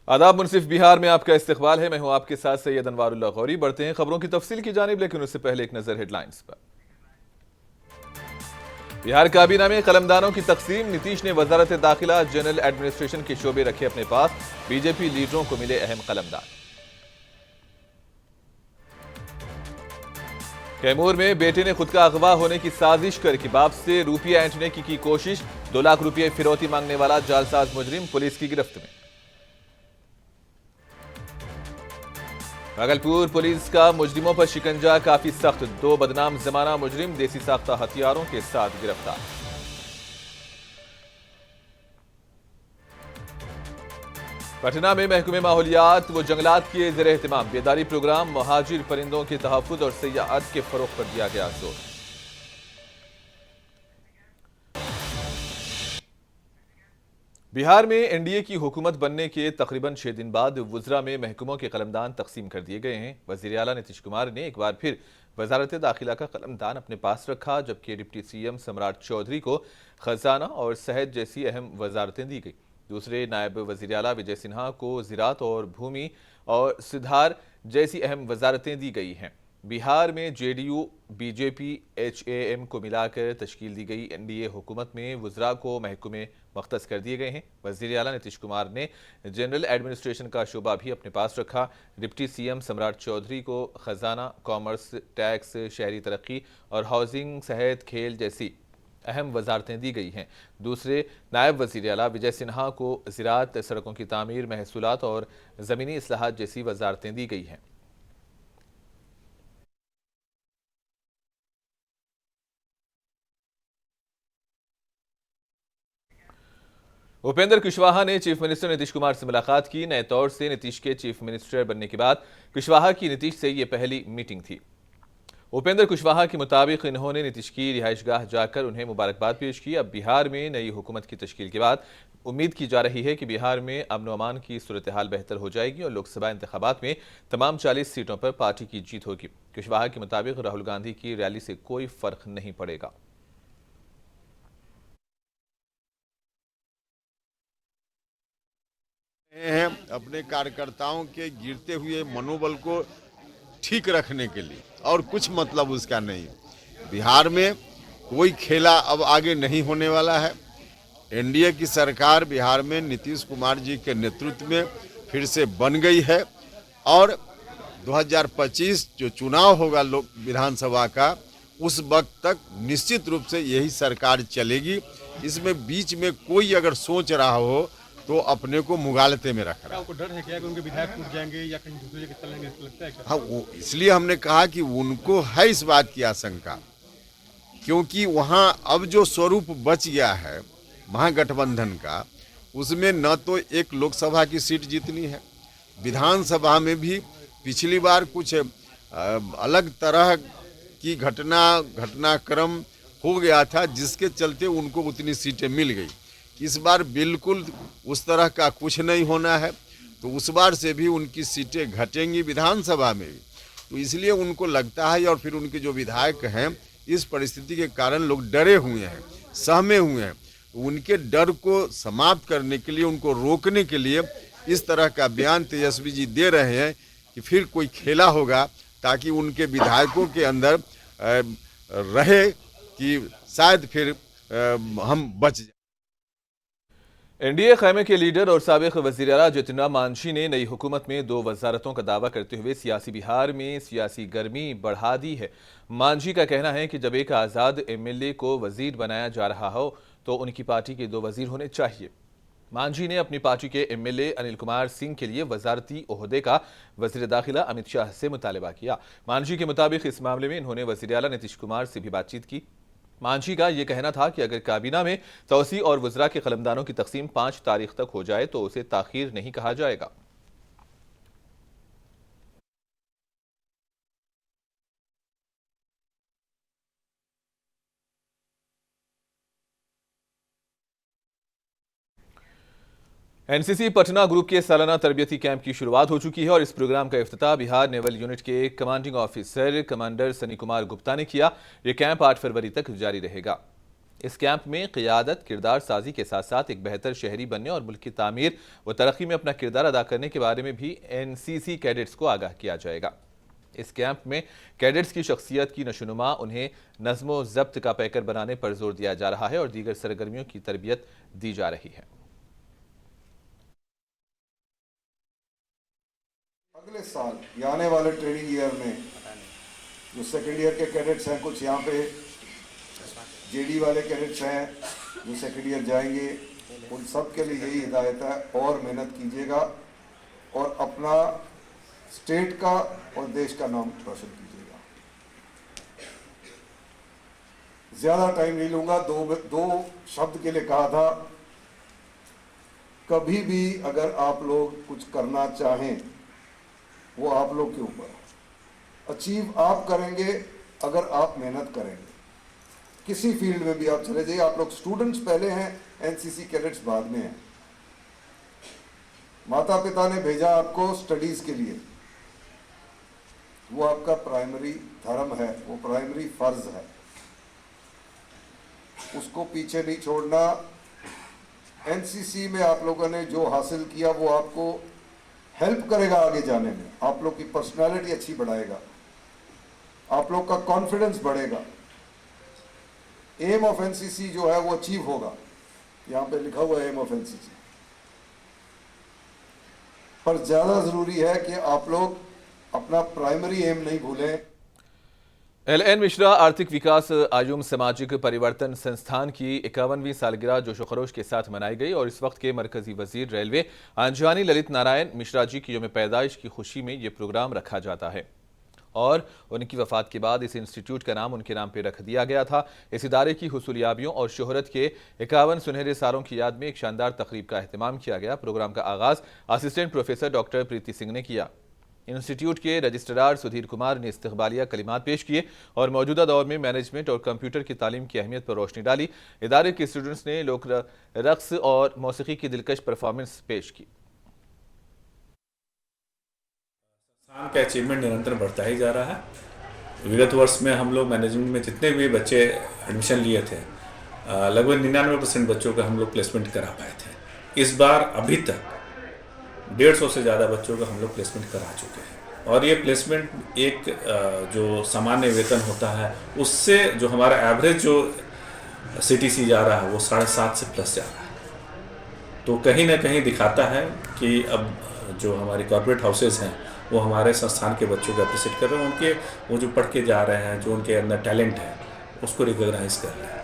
आदाब मुनसिफ बिहार में आपका इस्तकबाल है। मैं हूं आपके साथ सैयद अनवारुल्लाह गौरी। बढ़ते हैं खबरों की तफसील की जानिब, लेकिन उससे पहले एक नजर हेडलाइंस पर। बिहार काबीना में कलमदानों की तकसीम। नीतीश ने वजारत दाखिला जनरल एडमिनिस्ट्रेशन के शोबे रखे अपने पास। बीजेपी लीडरों को मिले अहम कलमदान। कैमूर में बेटे ने खुद का अगवा होने की साजिश करके बाप से रुपया ऐंठने की कोशिश। 2 लाख रुपये फिरौती मांगने वाला जालसाज मुजरिम पुलिस की गिरफ्त में। भागलपुर पुलिस का मुजरिमों पर शिकंजा काफी सख्त। 2 बदनाम जमाना मुजरिम देसी साख्ता हथियारों के साथ गिरफ्तार। पटना में महकमे माहौलियात व जंगलात किए ज़ेर एहतमाम बेदारी प्रोग्राम। महाजिर परिंदों के तहफ़्फ़ुज़ और सयाहत के फरोग़ पर दिया गया जोर। बिहार में एनडीए की हुकूमत बनने के तकरीबन 6 दिन बाद वज़रा में महकमों के कलमदान तकसीम कर दिए गए हैं। वज़ीर आला नीतीश कुमार ने एक बार फिर वजारत दाखिला का कलमदान अपने पास रखा, जबकि डिप्टी सीएम सम्राट चौधरी को खजाना और सेहत जैसी अहम वजारतें दी गई। दूसरे नायब वज़ीर आला विजय सिन्हा को ज़राअत और भूमि और सुधार जैसी अहम वजारतें दी गई हैं। बिहार में जेडीयू बीजेपी एचएएम को मिलाकर तश्कील दी गई एनडीए हुकूमत में वज़रा को महकमे मख्तस कर दिए गए हैं। वज़ीर आला नीतीश कुमार ने जनरल एडमिनिस्ट्रेशन का शोबा भी अपने पास रखा। डिप्टी सीएम सम्राट चौधरी को खजाना, कॉमर्स, टैक्स, शहरी तरक्की और हाउसिंग, सेहत, खेल जैसी अहम वजारतें दी गई हैं। दूसरे नायब वज़ीर आला विजय सिन्हा को ज़राअत, सड़कों की तामीर, महसूलात और ज़मीनी इस्लाहात जैसी वजारतें दी गई हैं। उपेंद्र कुशवाहा ने चीफ मिनिस्टर नीतीश कुमार से मुलाकात की। नए तौर से नीतीश के चीफ मिनिस्टर बनने के बाद कुशवाहा की नीतीश से ये पहली मीटिंग थी। उपेंद्र कुशवाहा के मुताबिक इन्होंने नीतीश की रिहाइशगाह जाकर उन्हें मुबारकबाद पेश की। अब बिहार में नई हुकूमत की तश्कील के बाद उम्मीद की जा रही है कि बिहार में अमन अमान की सूरत हाल बेहतर हो जाएगी और लोकसभा इंतखाबात में तमाम 40 सीटों पर पार्टी की जीत होगी। कुशवाहा के मुताबिक राहुल गांधी की रैली से कोई फर्क नहीं पड़ेगा। हैं अपने कार्यकर्ताओं के गिरते हुए मनोबल को ठीक रखने के लिए, और कुछ मतलब उसका नहीं। बिहार में कोई खेला अब आगे नहीं होने वाला है। एनडीए की सरकार बिहार में नीतीश कुमार जी के नेतृत्व में फिर से बन गई है और 2025 जो चुनाव होगा लोक विधानसभा का, उस वक्त तक निश्चित रूप से यही सरकार चलेगी। इसमें बीच में कोई अगर सोच रहा हो तो अपने को मुगालते में रख रहा है। आपको डर है क्या कि उनके विधायक टूट जाएंगे या कहीं दूसरी जगह चलेंगे, ऐसा लगता है क्या? हाँ, वो इसलिए हमने कहा कि उनको है इस बात की आशंका, क्योंकि वहाँ अब जो स्वरूप बच गया है महागठबंधन का, उसमें न तो एक लोकसभा की सीट जीतनी है, विधानसभा में भी पिछली बार कुछ अलग तरह की घटनाक्रम हो गया था, जिसके चलते उनको उतनी सीटें मिल गई। इस बार बिल्कुल उस तरह का कुछ नहीं होना है, तो उस बार से भी उनकी सीटें घटेंगी विधानसभा में भी। तो इसलिए उनको लगता है, और फिर उनके जो विधायक हैं इस परिस्थिति के कारण लोग डरे हुए हैं, सहमे हुए हैं। उनके डर को समाप्त करने के लिए, उनको रोकने के लिए इस तरह का बयान तेजस्वी जी दे रहे हैं कि फिर कोई खेला होगा, ताकि उनके विधायकों के अंदर रहे कि शायद फिर हम बच जाए। एनडीए खैमे के लीडर और साबिक वज़ीर आला जितिन राम मांझी ने नई हुकूमत में 2 वजारतों का दावा करते हुए सियासी बिहार में सियासी गर्मी बढ़ा दी है। मांझी का कहना है कि जब एक आज़ाद एमएलए को वजीर बनाया जा रहा हो तो उनकी पार्टी के 2 वजीर होने चाहिए। मांझी ने अपनी पार्टी के एमएलए अनिल कुमार सिंह के लिए वजारती ओहदे का वज़ीर दाखिला अमित शाह से मुतालबा किया। मांझी के मुताबिक इस मामले में इन्होंने वज़ीर आला नीतीश कुमार से भी बातचीत की। मांझी का यह कहना था कि अगर काबीना में तौसी और वज़रा के कलमदानों की तकसीम 5 तारीख तक हो जाए तो उसे ताखीर नहीं कहा जाएगा। एनसीसी पटना ग्रुप के सालाना तरबियती कैंप की शुरुआत हो चुकी है और इस प्रोग्राम का इफ्तिताह बिहार नेवल यूनिट के commanding officer commander Sunny Kumar Gupta ने किया। यह कैंप 8 फरवरी तक जारी रहेगा। इस कैंप में क़ियादत, किरदार साजी के साथ साथ एक बेहतर शहरी बनने और मुल्क की तामीर व तरक्की में अपना किरदार अदा करने के बारे में भी एनसीसी कैडेट्स को आगाह किया जाएगा। इस कैंप में कैडेट्स की शख्सियत की नशोनुमा, उन्हें नज़्म व ज़ब्त का पैकर बनाने पर जोर दिया जा रहा है और दीगर सरगर्मियों की तरबियत दी जा रही है। अगले साल या आने वाले ट्रेनिंग ईयर में जो सेकेंड ईयर के कैडेट्स हैं, कुछ यहाँ पे जेडी वाले कैडेट्स हैं जो सेकेंड ईयर जाएंगे, उन सब के लिए यही हिदायत है, और मेहनत कीजिएगा और अपना स्टेट का और देश का नाम रोशन कीजिएगा। ज़्यादा टाइम नहीं लूँगा, दो शब्द के लिए कहा था, कभी भी अगर आप लोग कुछ करना चाहें वो आप लोग के ऊपर है। अचीव आप करेंगे अगर आप मेहनत करेंगे। किसी फील्ड में भी आप चले जाइए, आप लोग स्टूडेंट्स पहले हैं, एनसीसी कैडेट्स बाद में हैं। माता पिता ने भेजा आपको स्टडीज के लिए, वो आपका प्राइमरी धर्म है, वो प्राइमरी फर्ज है, उसको पीछे नहीं छोड़ना। एनसीसी में आप लोगों ने जो हासिल किया वो आपको हेल्प करेगा आगे जाने में, आप लोग की पर्सनालिटी अच्छी बढ़ाएगा, आप लोग का कॉन्फिडेंस बढ़ेगा। एम ऑफ एनसीसी जो है वो अचीव होगा, यहाँ पे लिखा हुआ है एम ऑफ एनसीसी। पर ज़्यादा ज़रूरी है कि आप लोग अपना प्राइमरी एम नहीं भूलें। LN मिश्रा आर्थिक विकास आयुम सामाजिक परिवर्तन संस्थान की 51वीं सालगिरह जोशो खरोश के साथ मनाई गई और इस वक्त के मरकजी वजीर रेलवे अंजानी ललित नारायण मिश्रा जी की यौम पैदाइश की खुशी में ये प्रोग्राम रखा जाता है और उनकी वफात के बाद इस इंस्टीट्यूट का नाम उनके नाम पर रख दिया गया था। इस इदारे की हुसूलियाबियों और शोहरत के 51 सुनहरे सालों की याद में एक शानदार तकरीब का अहतमाम किया गया। प्रोग्राम का आगाज असिस्टेंट प्रोफेसर डॉक्टर प्रीति सिंह ने किया। इंस्टीट्यूट के रजिस्ट्रार सुधीर कुमार ने इस्तकबालिया कलिमात पेश किए और मौजूदा दौर में मैनेजमेंट और कंप्यूटर की तालीम की अहमियत पर रोशनी डाली। इदारे के स्टूडेंट्स ने लोक रक्स और मौसीकी की दिलकश परफॉर्मेंस पेश की। संस्थान का अचीवमेंट निरंतर बढ़ता ही जा रहा है। विगत वर्ष में हम लोग मैनेजमेंट में जितने भी बच्चे एडमिशन लिए थे, लगभग 99% बच्चों का हम लोग प्लेसमेंट करा पाए थे। इस बार अभी तक 150 से ज़्यादा बच्चों का हम लोग प्लेसमेंट करा चुके हैं और ये प्लेसमेंट एक जो सामान्य वेतन होता है उससे जो हमारा एवरेज जो CTC जा रहा है वो 7.5 से प्लस जा रहा है। तो कहीं ना कहीं दिखाता है कि अब जो हमारी कॉर्पोरेट हाउसेज हैं वो हमारे संस्थान के बच्चों को अप्रिशिएट कर रहे हैं, उनके वो जो पढ़ के जा रहे हैं, जो उनके अंदर टैलेंट है उसको रिकॉग्नाइज कर रहे हैं।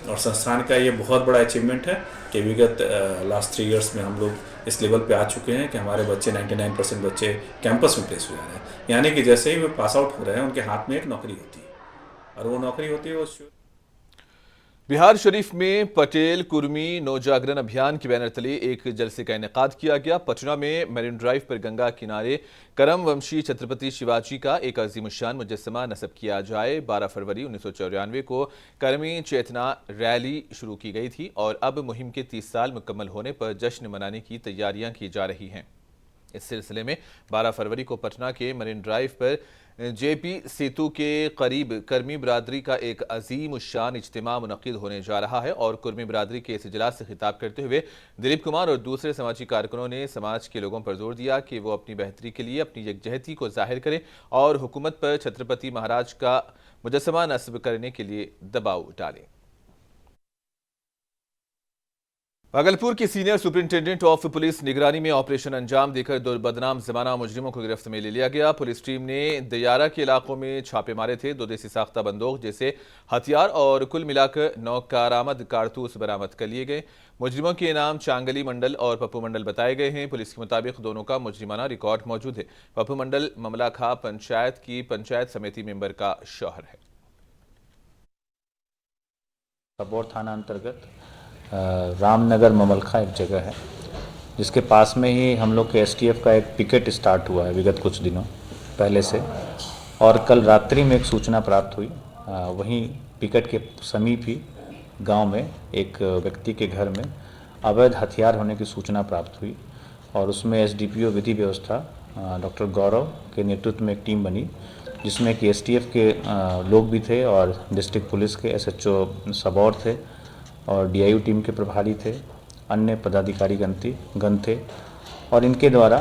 और संस्थान का ये बहुत बड़ा अचीवमेंट है कि विगत लास्ट 3 इयर्स में हम लोग इस लेवल पे आ चुके हैं कि हमारे बच्चे 99% बच्चे कैंपस में प्लेस हो जा रहे हैं। यानी कि जैसे ही वे पास आउट हो रहे हैं उनके हाथ में एक नौकरी होती है और वो नौकरी होती है वो बिहार शरीफ में पटेल कुर्मी नौजागरण अभियान के बैनर तले एक जलसे का इनेकाद किया गया। पटना में मरीन ड्राइव पर गंगा किनारे करम वंशी छत्रपति शिवाजी का एक अजीमुशान मुजस्समा नस्ब किया जाए। 12 फरवरी 1994 को करमी चेतना रैली शुरू की गई थी और अब मुहिम के 30 साल मुकम्मल होने पर जश्न मनाने की तैयारियां की जा रही हैं। इस सिलसिले में 12 फरवरी को पटना के मरीन ड्राइव पर JP सेतु के करीब कर्मी बरादरी का एक अजीम शान इज्तिमा मुनक्किद होने जा रहा है और कुर्मी बरादरी के इस इजलास से खिताब करते हुए दिलीप कुमार और दूसरे समाजी कारकुनों ने समाज के लोगों पर जोर दिया कि वो अपनी बेहतरी के लिए अपनी यकजहती को जाहिर करें और हुकूमत पर छत्रपति महाराज का मुजस्समा नस्ब करने के लिए दबाव डालें। भागलपुर की सीनियर सुपरिंटेंडेंट ऑफ पुलिस निगरानी में ऑपरेशन अंजाम देकर 2 बदनाम जमाना मुजरिमों को गिरफ्त में ले लिया गया। पुलिस टीम ने दयारा के इलाकों में छापे मारे थे। 2 देसी साख्ता बंदूक जैसे हथियार और कुल मिलाकर 9 कारआमद कारतूस बरामद कर लिए गए। मुजरिमों के नाम चांगली मंडल और पप्पू मंडल बताए गए हैं। पुलिस के मुताबिक दोनों का मुजरिमाना रिकॉर्ड मौजूद है। पप्पू मंडल ममला खां पंचायत की पंचायत समिति मेंबर का शौहर है। सबौर थाना अंतर्गत रामनगर ममलखा एक जगह है जिसके पास में ही हम लोग के STF का एक पिकेट स्टार्ट हुआ है विगत कुछ दिनों पहले से, और कल रात्रि में एक सूचना प्राप्त हुई। वहीं पिकेट के समीप ही गांव में एक व्यक्ति के घर में अवैध हथियार होने की सूचना प्राप्त हुई और उसमें SDPO विधि व्यवस्था डॉक्टर गौरव के नेतृत्व में एक टीम बनी। जिसमें कि एसटीएफ के लोग भी थे और डिस्ट्रिक्ट पुलिस के एसएचओ सबौर थे और डीआईयू टीम के प्रभारी थे, अन्य पदाधिकारी गण थे और इनके द्वारा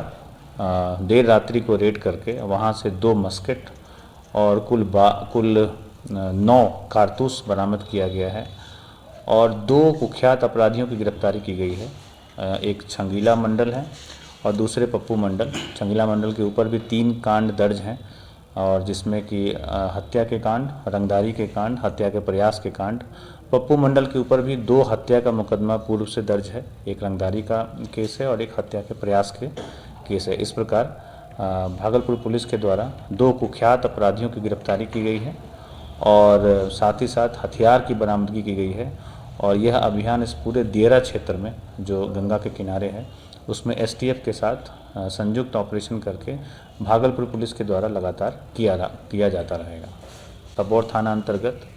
देर रात्रि को रेड करके वहाँ से 2 मस्केट और कुल 9 कारतूस बरामद किया गया है और 2 कुख्यात अपराधियों की गिरफ्तारी की गई है। एक छंगीला मंडल है और दूसरे पप्पू मंडल। छंगीला मंडल के ऊपर भी 3 कांड दर्ज हैं और जिसमें कि हत्या के कांड, रंगदारी के कांड, हत्या के प्रयास के कांड। पप्पू मंडल के ऊपर भी 2 हत्या का मुकदमा पूर्व से दर्ज है, एक रंगदारी का केस है और एक हत्या के प्रयास के केस है। इस प्रकार भागलपुर पुलिस के द्वारा 2 कुख्यात अपराधियों की गिरफ्तारी की गई है और साथ ही साथ हथियार की बरामदगी की गई है और यह अभियान इस पूरे दियरा क्षेत्र में जो गंगा के किनारे है उसमें एसटीएफ के साथ संयुक्त ऑपरेशन करके भागलपुर पुलिस के द्वारा लगातार किया जाता रहेगा। सबौर थाना अंतर्गत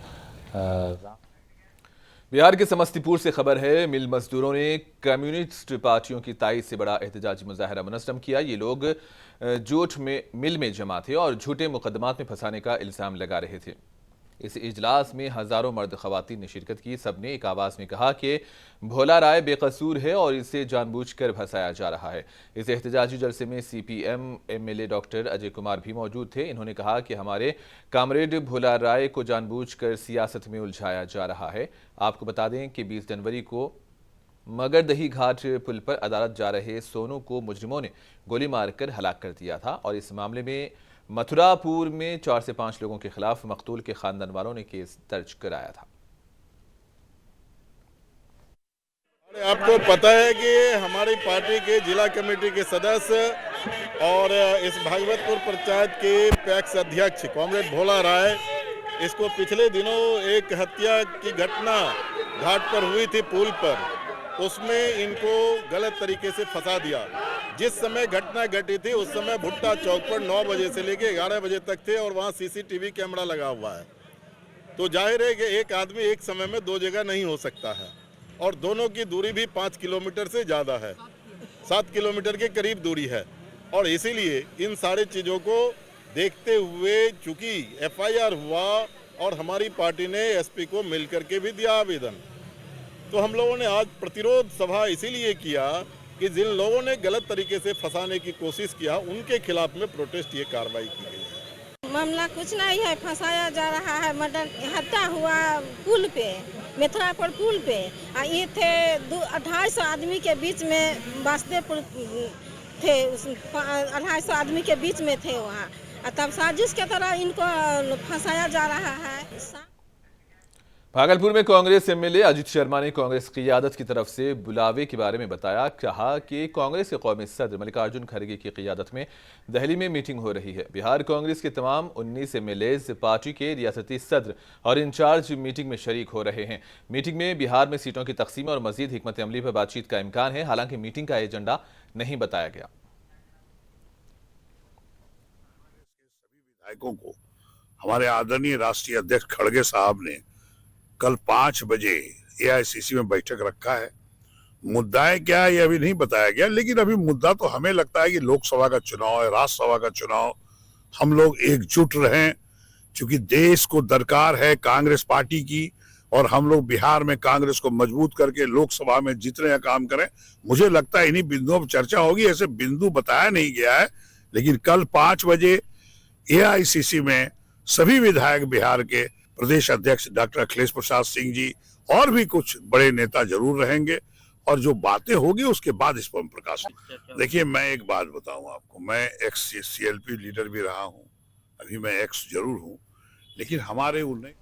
बिहार के समस्तीपुर से खबर है, मिल मजदूरों ने कम्युनिस्ट पार्टियों की तायद से बड़ा एहतजाजी मुजाहरा मुनज़्ज़म किया। ये लोग जोठ में मिल में जमा थे और झूठे मुकदमात में फंसाने का इल्ज़ाम लगा रहे थे। इस इजलास में हजारों मर्द खवातीन ने शिरकत की। सबने एक आवाज़ में कहा कि भोला राय बेकसूर है और इसे जानबूझकर फंसाया जा रहा है। इस एहतजाजी जलसे में CPM MLA doctor Ajay Kumar भी मौजूद थे। इन्होंने कहा कि हमारे कामरेड भोला राय को जानबूझकर सियासत में उलझाया जा रहा है। आपको बता दें कि 20 जनवरी को मगरदही घाट पुल पर अदालत जा रहे सोनू को मुजरिमों ने गोली मारकर हलाक कर दिया था और इस मामले में मथुरापुर में 4 से 5 लोगों के खिलाफ मकतूल के खानदान वालों ने केस दर्ज कराया था। आपको पता है कि हमारी पार्टी के जिला कमेटी के सदस्य और इस भागवतपुर पंचायत के पैक्स अध्यक्ष कॉमरेड भोला राय, इसको पिछले दिनों एक हत्या की घटना घाट पर हुई थी पुल पर, उसमें इनको गलत तरीके से फंसा दिया। जिस समय घटना घटी थी उस समय भुट्टा चौक पर 9 बजे से लेकर 11 बजे तक थे और वहाँ सीसीटीवी कैमरा लगा हुआ है। तो जाहिर है कि एक आदमी एक समय में 2 जगह नहीं हो सकता है और दोनों की दूरी भी 5 किलोमीटर से ज़्यादा है, 7 किलोमीटर के करीब दूरी है और इसीलिए इन सारी चीज़ों को देखते हुए चूँकि एफआईआर हुआ और हमारी पार्टी ने एसपी को मिल करके भी दिया आवेदन, तो हम लोगों ने आज प्रतिरोध सभा इसीलिए किया कि जिन लोगों ने गलत तरीके से फंसाने की कोशिश किया उनके खिलाफ में प्रोटेस्ट ये कार्रवाई की गई है। मामला कुछ नहीं है, फंसाया जा रहा है। मर्डर हत्या हुआ पुल पे, मथुरापुर पुल पे। ये थे 250 आदमी के बीच में वासुदेवपुर थे, 250 आदमी के बीच में थे वहाँ, तब साजिश के तरह इनको फंसाया जा रहा है। भागलपुर में कांग्रेस एमएलए अजित शर्मा ने कांग्रेस क़ियादत की तरफ से बुलावे के बारे में बताया। कहा कि कांग्रेस के कौमी सदर मल्लिकार्जुन खड़गे की क़ियादत में दिल्ली में मीटिंग हो रही है। बिहार कांग्रेस के तमाम 19 एमएलएज पार्टी के रियासती सदर और इंचार्ज मीटिंग में शरीक हो रहे हैं। मीटिंग में बिहार में सीटों की तकसीम और मजीद हिकमत अमली पर बातचीत का इम्कान है। हालांकि मीटिंग का एजेंडा नहीं बताया गया। विधायकों को हमारे आदरणीय राष्ट्रीय अध्यक्ष खड़गे साहब ने कल 5 बजे एआईसीसी में बैठक रखा है। मुद्दा है क्या ये अभी नहीं बताया गया, लेकिन अभी मुद्दा तो हमें लगता है कि लोकसभा का चुनाव है, राज्यसभा का चुनाव, हम लोग एकजुट रहें, क्योंकि देश को दरकार है कांग्रेस पार्टी की और हम लोग बिहार में कांग्रेस को मजबूत करके लोकसभा में जीतने का काम करें। मुझे लगता है इन्हीं बिंदुओं पर चर्चा होगी। ऐसे बिंदु बताया नहीं गया है, लेकिन कल 5 बजे एआईसीसी में सभी विधायक बिहार के प्रदेश अध्यक्ष डॉक्टर अखिलेश प्रसाद सिंह जी और भी कुछ बड़े नेता जरूर रहेंगे और जो बातें होगी उसके बाद इस पर प्रकाश। देखिए, मैं एक बात बताऊं आपको, मैं एक्स सीएलपी लीडर भी रहा हूं, अभी मैं एक्स जरूर हूं, लेकिन हमारे उन्हें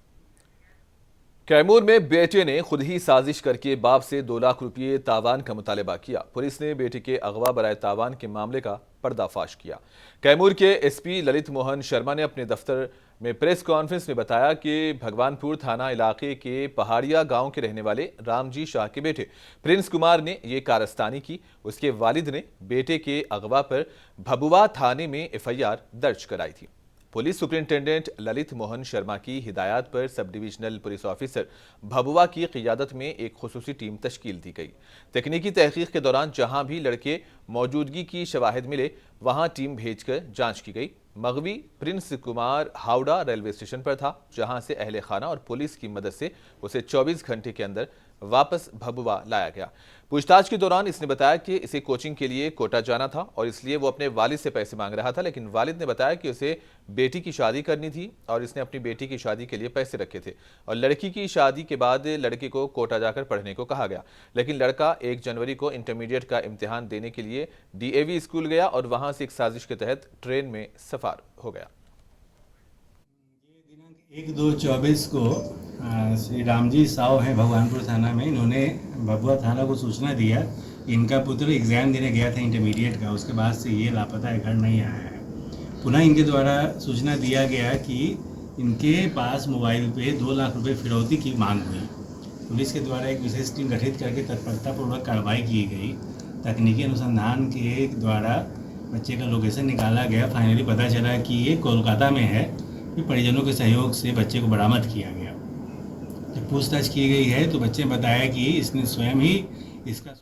कैमूर में बेटे ने खुद ही साजिश करके बाप से 2 लाख रुपये तावान का मुतालबा किया। पुलिस ने बेटे के अगवा बराए तावान के मामले का पर्दाफाश किया। कैमूर के एसपी ललित मोहन शर्मा ने अपने दफ्तर में प्रेस कॉन्फ्रेंस में बताया कि भगवानपुर थाना इलाके के पहाड़िया गांव के रहने वाले रामजी शाह के बेटे प्रिंस कुमार ने ये कारस्तानी की। उसके वालिद ने बेटे के अगवा पर भभुआ थाने में एफआईआर दर्ज कराई थी। पुलिस सुपरिंटेंडेंट ललित मोहन शर्मा की हिदायत पर sub divisional police officer Bhabua की क़ियादत में एक खुसूसी टीम तश्कील दी गई। तकनीकी तहकीक के दौरान जहां भी लड़के मौजूदगी की शवाहिद मिले वहां टीम भेजकर जांच की गई। मगवी प्रिंस कुमार हावड़ा रेलवे स्टेशन पर था, जहां से अहले खाना और पुलिस की मदद से उसे 24 घंटे के अंदर वापस भभुआ लाया गया। पूछताछ के दौरान इसने बताया कि इसे कोचिंग के लिए कोटा जाना था और इसलिए वो अपने वालिद से पैसे मांग रहा था, लेकिन वालिद ने बताया कि उसे बेटी की शादी करनी थी और इसने अपनी बेटी की शादी के लिए पैसे रखे थे और लड़की की शादी के बाद लड़के को कोटा जाकर पढ़ने को कहा गया। लेकिन लड़का 1 जनवरी को इंटरमीडिएट का इम्तिहान देने के लिए DAV स्कूल गया और वहां से एक साजिश के तहत ट्रेन में सफर हो गया। 1/2/24 को श्री रामजी साव हैं भगवानपुर थाना में, इन्होंने भभुआ थाना को सूचना दिया इनका पुत्र एग्ज़ाम देने गया था इंटरमीडिएट का, उसके बाद से ये लापता है, घर नहीं आया है। पुनः इनके द्वारा सूचना दिया गया कि इनके पास मोबाइल पे 2 लाख रुपए फिरौती की मांग हुई। पुलिस के द्वारा एक विशेष टीम गठित करके तत्परतापूर्वक कार्रवाई की गई। तकनीकी अनुसंधान के द्वारा बच्चे का लोकेशन निकाला गया। फाइनली पता चला कि ये कोलकाता में है। फिर परिजनों के सहयोग से बच्चे को बरामद किया गया। जब पूछताछ की गई है तो बच्चे ने बताया कि इसने स्वयं ही इसका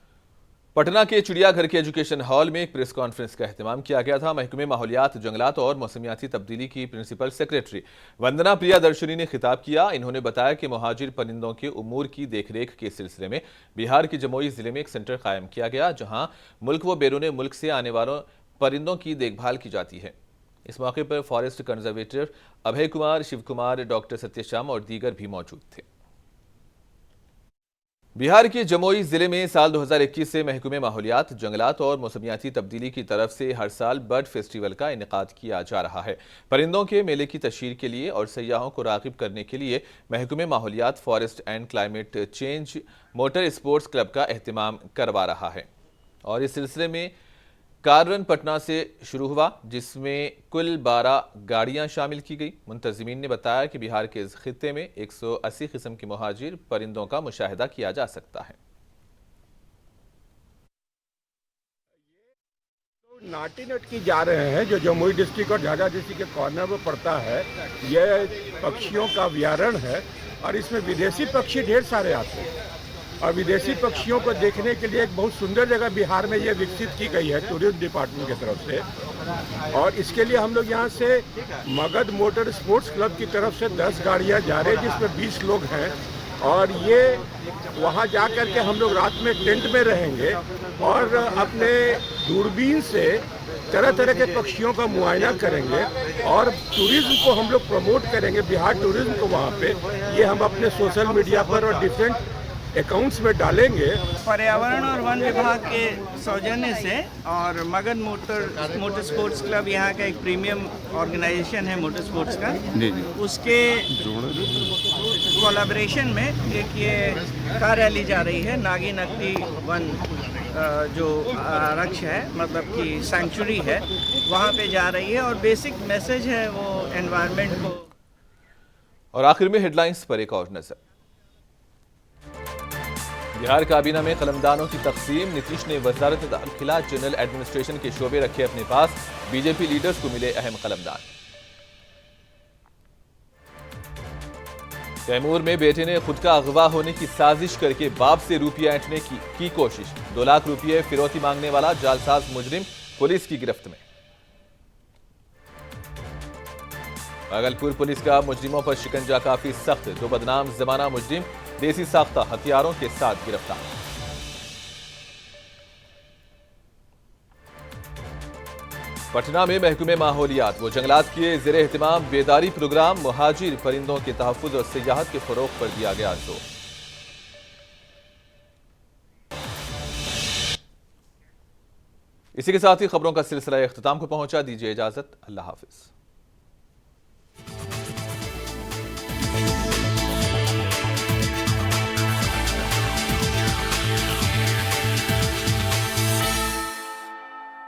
पटना के चिड़ियाघर के एजुकेशन हॉल में एक प्रेस कॉन्फ्रेंस का एहतमाम किया गया था। महकमे माहौलियात, जंगलात और मौसमियाती तब्दीली की प्रिंसिपल सेक्रेटरी वंदना प्रियादर्शनी ने खिताब किया। इन्होंने बताया कि मुहाजिर परिंदों के उमूर की देखरेख के सिलसिले में बिहार के जमुई जिले में एक सेंटर कायम किया गया, जहां मुल्क व बैरून मुल्क से आने वालों परिंदों की देखभाल की जाती है। इस मौके पर forest conservator Abhay Kumar, Shiv Kumar, doctor सत्यश्याम और दीगर भी मौजूद थे। बिहार के जमुई जिले में साल 2021 से महकमे माहौलियात, जंगलात और मौसमियाती तब्दीली की तरफ से हर साल बर्ड फेस्टिवल का इनेकाद किया जा रहा है। परिंदों के मेले की तशहीर के लिए और सयाहों को राग़िब करने के लिए महकमे माहौलियात, forest and climate change motor sports club का एहतमाम करवा रहा है और इस सिलसिले में कार रन पटना से शुरू हुआ, जिसमें कुल 12 गाड़ियां शामिल की गई। मुंतज़िमीन ने बताया कि बिहार के इस खित्ते में 180 किस्म के मुहाजिर परिंदों का मुशाहिदा किया जा सकता है। नाटी नट की जा रहे हैं जो जमुई डिस्ट्रिक्ट और झाझा डिस्ट्रिक्ट के कॉर्नर में पड़ता है। यह पक्षियों का अभ्यारण्य है और इसमें विदेशी पक्षी ढेर सारे आते हैं और विदेशी पक्षियों को देखने के लिए एक बहुत सुंदर जगह बिहार में ये विकसित की गई है टूरिज्म डिपार्टमेंट की तरफ से। और इसके लिए हम लोग यहाँ से मगध मोटर स्पोर्ट्स क्लब की तरफ से 10 गाड़ियाँ जा रही हैं, जिसमें 20 लोग हैं और ये वहाँ जा कर के हम लोग रात में टेंट में रहेंगे और अपने दूरबीन से तरह तरह के पक्षियों का मुआयना करेंगे और टूरिज्म को हम लोग प्रमोट करेंगे, बिहार टूरिज्म को वहाँ पे। ये हम अपने सोशल मीडिया पर और डिफरेंट अकाउंट्स में डालेंगे। पर्यावरण और वन विभाग के सौजन्य से और मगध मोटर स्पोर्ट्स क्लब यहाँ का एक प्रीमियम ऑर्गेनाइजेशन है मोटर स्पोर्ट्स का, उसके कोलैबोरेशन में एक ये कार रैली जा रही है। नागी नकटी वन जो आरक्ष है, मतलब कि सैंक्चुरी है, वहाँ पे जा रही है और बेसिक मैसेज है वो एनवायरनमेंट को। और आखिर में हेडलाइंस पर एक और नजर। बिहार काबीना में कलमदानों की तकसीम। नीतीश ने वजारत दाखिला जनरल एडमिनिस्ट्रेशन के शोबे रखे अपने पास। बीजेपी लीडर्स को मिले अहम कलमदान। तैमूर में बेटे ने खुद का अगवा होने की साजिश करके बाप से रुपया ऐंठने की कोशिश। 2 लाख रुपये फिरौती मांगने वाला जालसाज मुजरिम पुलिस की गिरफ्त में। भागलपुर पुलिस का मुजरिमों पर शिकंजा काफी सख्त। 2 बदनाम जमाना मुजरिम देसी साख्ता हथियारों के साथ गिरफ्तार। पटना में महकमे माहौलियात व जंगलात के ज़ेरे एहतमाम बेदारी प्रोग्राम। मुहाजिर परिंदों के तहफ़्फ़ुज़ और सियाहत के फ़रोग़ पर दिया गया जोर। इसी के साथ ही खबरों का सिलसिला इख्तिताम को पहुंचा। दीजिए इजाजत। अल्लाह हाफिज।